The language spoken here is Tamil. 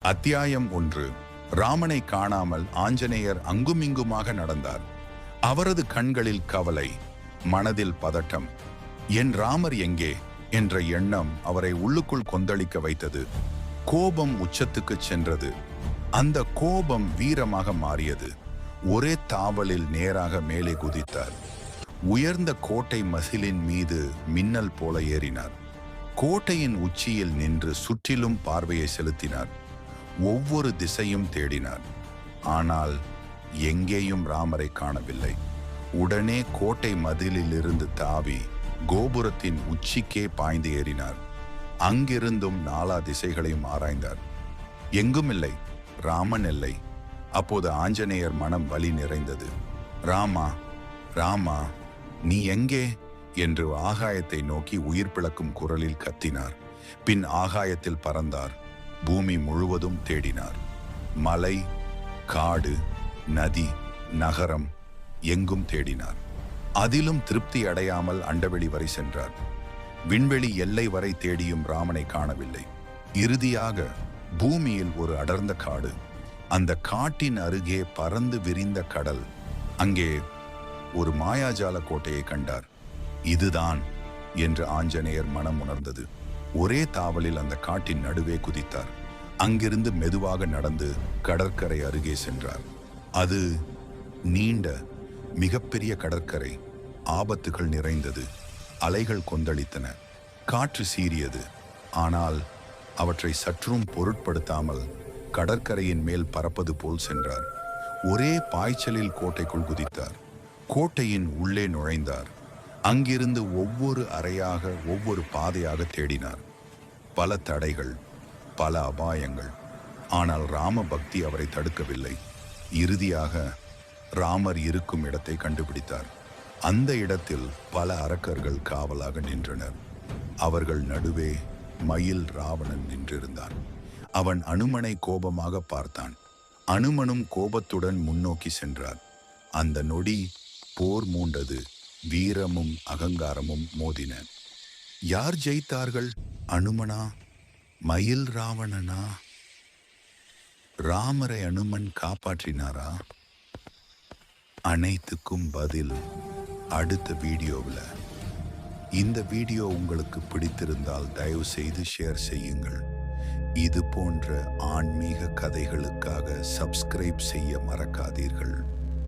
அத்தியாயம் 1. ராமனை காணாமல் ஆஞ்சநேயர் அங்குமிங்குமாக நடந்தார். அவரது கண்களில் கவலை, மனதில் பதட்டம். என் ராமர் எங்கே என்ற எண்ணம் அவரை உள்ளுக்குள் கொந்தளிக்க வைத்தது. கோபம் உச்சத்துக்கு சென்றது. அந்த கோபம் வீரமாக மாறியது. ஒரே தாவலில் நேராக மேலே குதித்தார். உயர்ந்த கோட்டை மசிலின் மீது மின்னல் போல ஏறினார். கோட்டையின் உச்சியில் நின்று சுற்றிலும் பார்வையை செலுத்தினார். ஒவ்வொரு திசையும் தேடினார். ஆனால் எங்கேயும் ராமரை காணவில்லை. உடனே கோட்டை மதிலிலிருந்து தாவி கோபுரத்தின் உச்சிக்கே பாய்ந்து ஏறினார். அங்கிருந்தும் நாலா திசைகளையும் ஆராய்ந்தார். எங்கும் இல்லை, ராமன் இல்லை. அப்போது ஆஞ்சநேயர் மனம் வலி நிறைந்தது. ராமா, ராமா, நீ எங்கே என்று ஆகாயத்தை நோக்கி உயிர் பிளக்கும் குரலில் கத்தினார். பின் ஆகாயத்தில் பறந்தார். பூமி முழுவதும் தேடினார். மலை, காடு, நதி, நகரம் எங்கும் தேடினார். அதிலும் திருப்தி அடையாமல் அண்டவெளி வரை சென்றார். விண்வெளி எல்லை வரை தேடியும் ராமனை காணவில்லை. இறுதியாக பூமியில் ஒரு அடர்ந்த காடு. அந்த காட்டின் அருகே பறந்து விரிந்த கடல். அங்கே ஒரு மாயாஜால கோட்டையை கண்டார். இதுதான் என்று ஆஞ்சநேயர் மனம் உணர்ந்தது. ஒரே தாவலில் அந்த காட்டின் நடுவே குதித்தார். அங்கிருந்து மெதுவாக நடந்து கடற்கரை அருகே சென்றார். அது நீண்ட மிகப்பெரிய கடற்கரை. ஆபத்துகள் நிறைந்தது. அலைகள் கொந்தளித்தன. காற்று சீறியது. ஆனால் அவற்றை சற்றும் பொருட்படுத்தாமல் கடற்கரையின் மேல் பறப்பது போல் சென்றார். ஒரே பாய்ச்சலில் கோட்டைக்குள் குதித்தார். கோட்டையின் உள்ளே நுழைந்தார். அங்கிருந்து ஒவ்வொரு அறையாக, ஒவ்வொரு பாதையாக தேடினார். பல தடைகள், பல அபாயங்கள். ஆனால் ராம பக்தி அவரை தடுக்கவில்லை. இறுதியாக ராமர் இருக்கும் இடத்தை கண்டுபிடித்தார். அந்த இடத்தில் பல அரக்கர்கள் காவலாக நின்றனர். அவர்கள் நடுவே மயில் ராவணன் நின்றிருந்தான். அவன் அனுமனை கோபமாக பார்த்தான். அனுமனும் கோபத்துடன் முன்னோக்கி சென்றார். அந்த நொடி போர் மூண்டது. வீரமும் அகங்காரமும் மோதின. யார் ஜெயித்தார்கள்? அனுமனா, மயில் ராவணனா? ராமரை அனுமன் காப்பாற்றினாரா? அனைத்துக்கும் பதில் அடுத்த வீடியோவில். இந்த வீடியோ உங்களுக்கு பிடித்திருந்தால் தயவு செய்து ஷேர் செய்யுங்கள். இது போன்ற ஆன்மீக கதைகளுக்காக சப்ஸ்கிரைப் செய்ய மறக்காதீர்கள்.